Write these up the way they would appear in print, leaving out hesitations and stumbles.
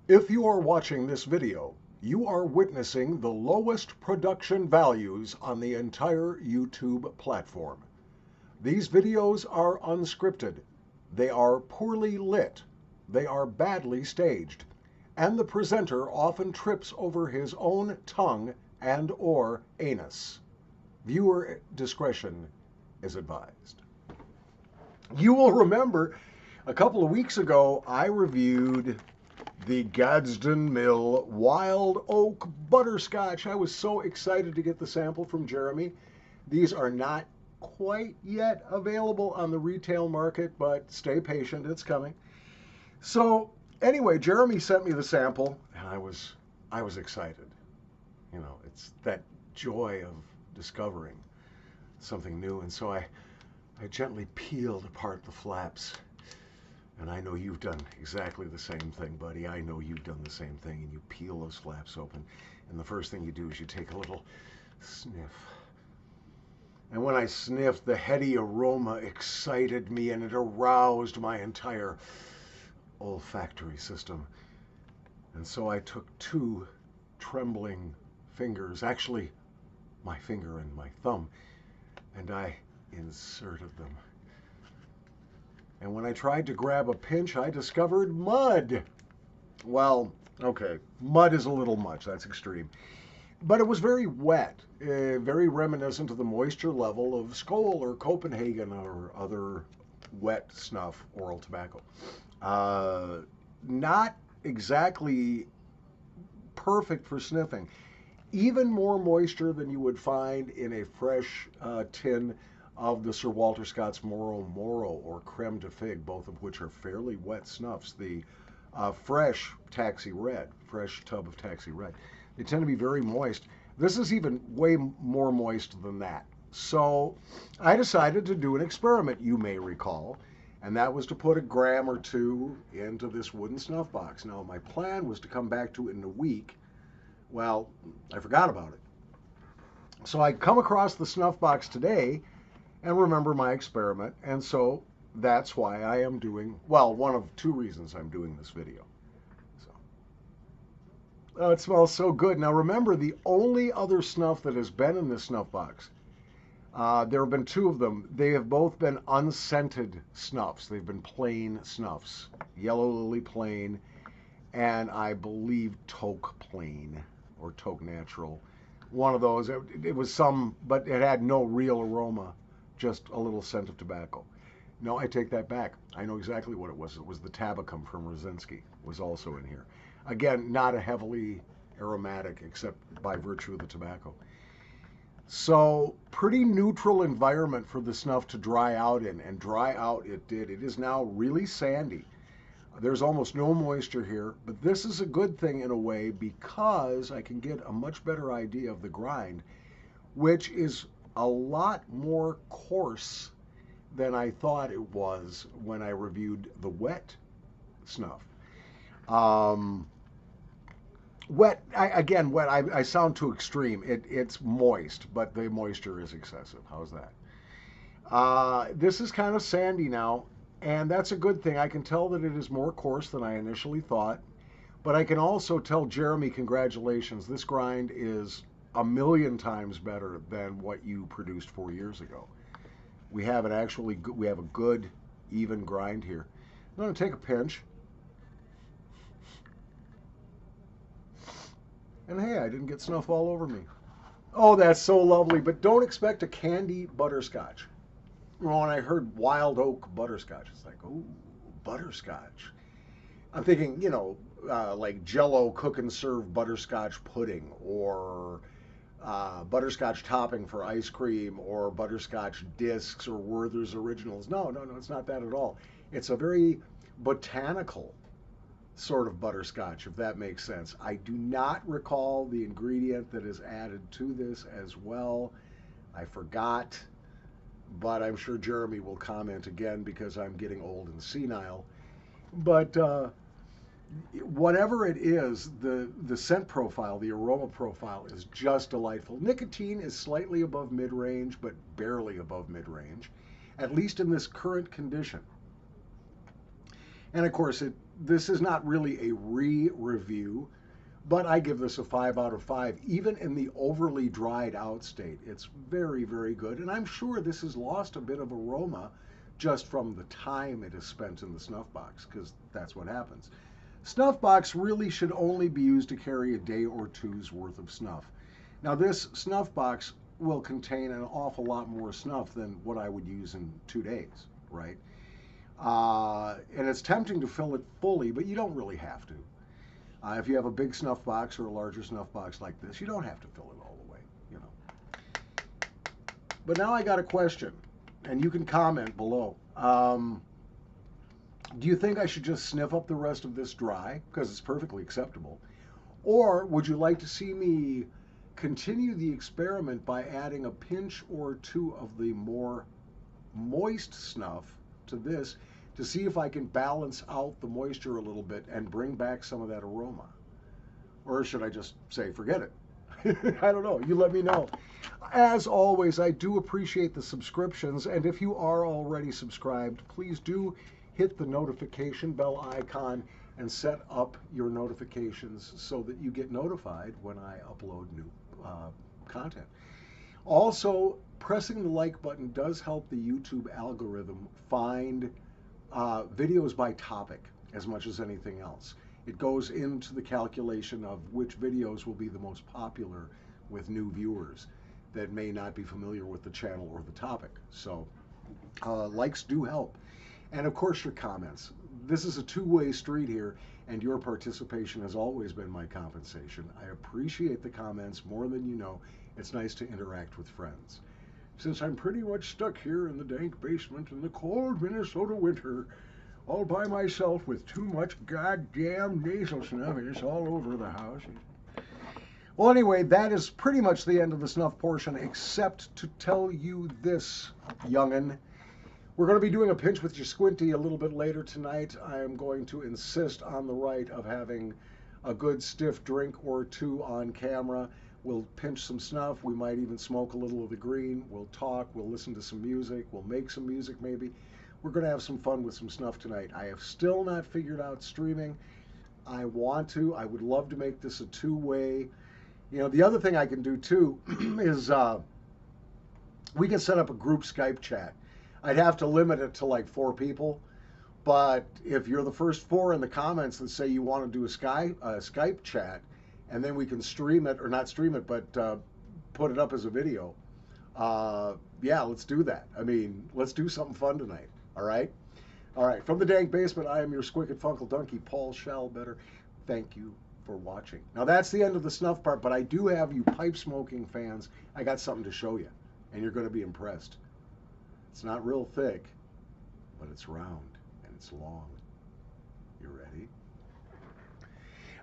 If you are watching this video, you are witnessing the lowest production values on the entire YouTube platform. These videos are unscripted. They are poorly lit. They are badly staged. And the presenter often trips over his own tongue and/or anus. Viewer discretion is advised. You will remember a couple of weeks ago, I reviewed the Gadsden Mill Wild Oak Butterscotch. I was so excited to get the sample from Jeremy. These are not quite yet available on the retail market, but stay patient, it's coming. So anyway, Jeremy sent me the sample, and I was excited. You know, it's that joy of discovering something new. And so I gently peeled apart the flaps. And I know you've done exactly the same thing, buddy. I know you've done the same thing. And you peel those flaps open. And the first thing you do is you take a little sniff. And when I sniffed, the heady aroma excited me and it aroused my entire olfactory system. And so I took two trembling fingers, actually my finger and my thumb, and I inserted them. And when I tried to grab a pinch, I discovered mud. Well, okay, mud is a little much, that's extreme. But it was very wet, very reminiscent of the moisture level of Skoal or Copenhagen or other wet snuff oral tobacco. Not exactly perfect for sniffing. Even more moisture than you would find in a fresh tin of the Sir Walter Scott's Moro Moro or Creme de Fig, both of which are fairly wet snuffs. The fresh Taxi Red, fresh tub of Taxi Red, they tend to be very moist. This is even way more moist than that. So I decided to do an experiment, you may recall, and that was to put a gram or two into this wooden snuff box. Now, my plan was to come back to it in a week. Well, I forgot about it. So I come across the snuff box today and remember my experiment, and so that's why I am doing, well, one of two reasons I'm doing this video. So, oh, it smells so good. Now remember, the only other snuff that has been in this snuff box, there have been two of them. They have both been unscented snuffs. They've been plain snuffs. Yellow Lily plain, and I believe Toke plain, or Toke natural. One of those. It was some, but it had no real aroma, just a little scent of tobacco. No, I take that back. I know exactly what it was. It was the Tabacum from Rosinski. Was also in here. Again, not a heavily aromatic, except by virtue of the tobacco. So, pretty neutral environment for the snuff to dry out in, and dry out it did. It is now really sandy. There's almost no moisture here, but this is a good thing in a way because I can get a much better idea of the grind, which is a lot more coarse than I thought it was when I reviewed the wet snuff. Wet, wet, I sound too extreme. It's moist, but the moisture is excessive. How's that? This is kind of sandy now, and that's a good thing. I can tell that it is more coarse than I initially thought, but I can also tell Jeremy, congratulations. This grind is a million times better than what you produced 4 years ago. We have we have a good, even grind here. I'm going to take a pinch. And hey, I didn't get snuff all over me. Oh, that's so lovely, but don't expect a candy butterscotch. When I heard wild oak butterscotch, it's like, ooh, butterscotch. I'm thinking, you know, like Jell-O cook and serve butterscotch pudding, or butterscotch topping for ice cream, or butterscotch discs, or Werther's Originals. No, it's not that at all. It's a very botanical sort of butterscotch, if that makes sense. I do not recall the ingredient that is added to this as well. I forgot, but I'm sure Jeremy will comment again because I'm getting old and senile. But whatever it is, the scent profile, the aroma profile is just delightful. Nicotine is slightly above mid-range, but barely above mid-range, at least in this current condition. And of course, This is not really a re-review, but I give this a 5 out of 5. Even in the overly dried out state, it's very, very good. And I'm sure this has lost a bit of aroma just from the time it is spent in the snuff box, because that's what happens. Snuff box really should only be used to carry a day or two's worth of snuff. Now, this snuff box will contain an awful lot more snuff than what I would use in 2 days, right? And it's tempting to fill it fully, but you don't really have to. If you have a big snuff box or a larger snuff box like this, you don't have to fill it all the way, you know. But now I got a question, and you can comment below. Do you think I should just sniff up the rest of this dry, because it's perfectly acceptable? Or would you like to see me continue the experiment by adding a pinch or two of the more moist snuff to this to see if I can balance out the moisture a little bit and bring back some of that aroma? Or should I just say, forget it? I don't know. You let me know. As always, I do appreciate the subscriptions, and if you are already subscribed, please do hit the notification bell icon and set up your notifications so that you get notified when I upload new content. Also, pressing the like button does help the YouTube algorithm find videos by topic as much as anything else. It goes into the calculation of which videos will be the most popular with new viewers that may not be familiar with the channel or the topic. So likes do help. And of course, your comments. This is a two-way street here, and your participation has always been my compensation. I appreciate the comments more than you know. It's nice to interact with friends. Since I'm pretty much stuck here in the dank basement in the cold Minnesota winter, all by myself with too much goddamn nasal snuff, it's all over the house. Well, anyway, that is pretty much the end of the snuff portion, except to tell you this, young'un. We're going to be doing a pinch with your squinty a little bit later tonight. I am going to insist on the right of having a good stiff drink or two on camera. We'll pinch some snuff. We might even smoke a little of the green. We'll talk. We'll listen to some music. We'll make some music maybe. We're going to have some fun with some snuff tonight. I have still not figured out streaming. I want to. I would love to make this a two-way. You know, the other thing I can do too is we can set up a group Skype chat. I'd have to limit it to like 4 people. But if you're the first 4 in the comments that say you want to do a Skype chat, and then we can stream it, or not stream it, but put it up as a video, yeah, let's do that. I mean, let's do something fun tonight, all right? All right, from the dank basement, I am your Squicket Funkle Donkey, Paul Schallbetter. Thank you for watching. Now, that's the end of the snuff part, but I do have you pipe smoking fans. I got something to show you, and you're going to be impressed. It's not real thick, but it's round and it's long. You ready?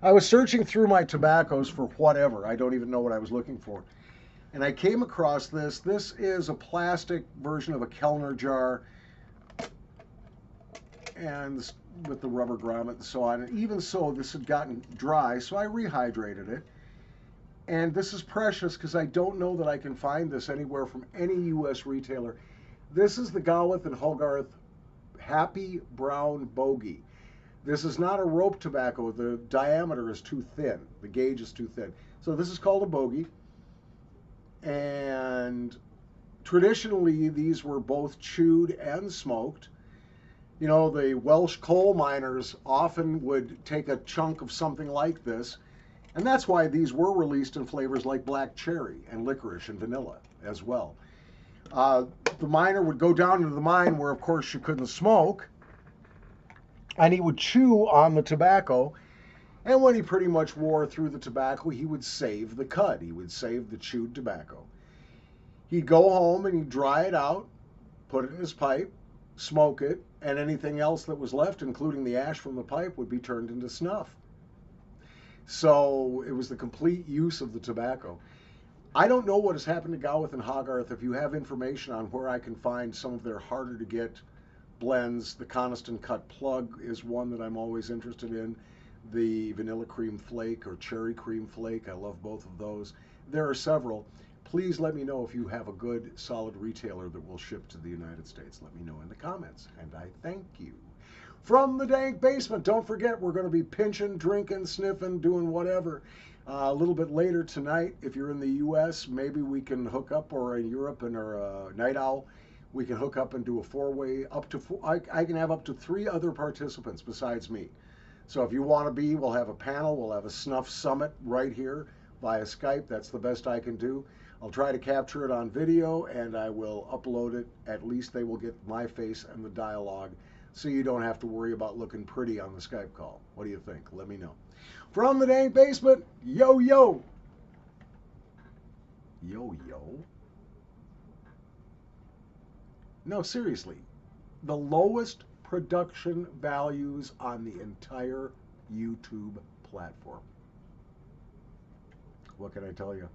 I was searching through my tobaccos for whatever. I don't even know what I was looking for. And I came across this. This is a plastic version of a Kellner jar, and with the rubber grommet and so on. And even so, this had gotten dry, so I rehydrated it. And this is precious because I don't know that I can find this anywhere from any U.S. retailer. This is the Gawith and Hogarth Happy Brown Bogey. This is not a rope tobacco. The diameter is too thin. The gauge is too thin. So this is called a bogey. And traditionally, these were both chewed and smoked. You know, the Welsh coal miners often would take a chunk of something like this. And that's why these were released in flavors like black cherry and licorice and vanilla as well. The miner would go down into the mine where, of course, you couldn't smoke, and he would chew on the tobacco, and when he pretty much wore through the tobacco, he would save the cud. He would save the chewed tobacco. He'd go home and he'd dry it out, put it in his pipe, smoke it, and anything else that was left, including the ash from the pipe, would be turned into snuff. So it was the complete use of the tobacco. I don't know what has happened to Gawith and Hogarth. If you have information on where I can find some of their harder to get blends, the Coniston Cut Plug is one that I'm always interested in. The Vanilla Cream Flake or Cherry Cream Flake, I love both of those. There are several. Please let me know if you have a good, solid retailer that will ship to the United States. Let me know in the comments, and I thank you. From the dank basement. Don't forget, we're going to be pinching, drinking, sniffing, doing whatever. A little bit later tonight, if you're in the U.S., maybe we can hook up, or in Europe and our Night Owl, we can hook up and do a four-way. Up to four, I can have up to 3 other participants besides me. So if you want to be, we'll have a panel. We'll have a snuff summit right here via Skype. That's the best I can do. I'll try to capture it on video and I will upload it. At least they will get my face and the dialogue, so you don't have to worry about looking pretty on the Skype call. What do you think? Let me know. From the dank basement, yo, yo. Yo, yo. No, seriously. The lowest production values on the entire YouTube platform. What can I tell you?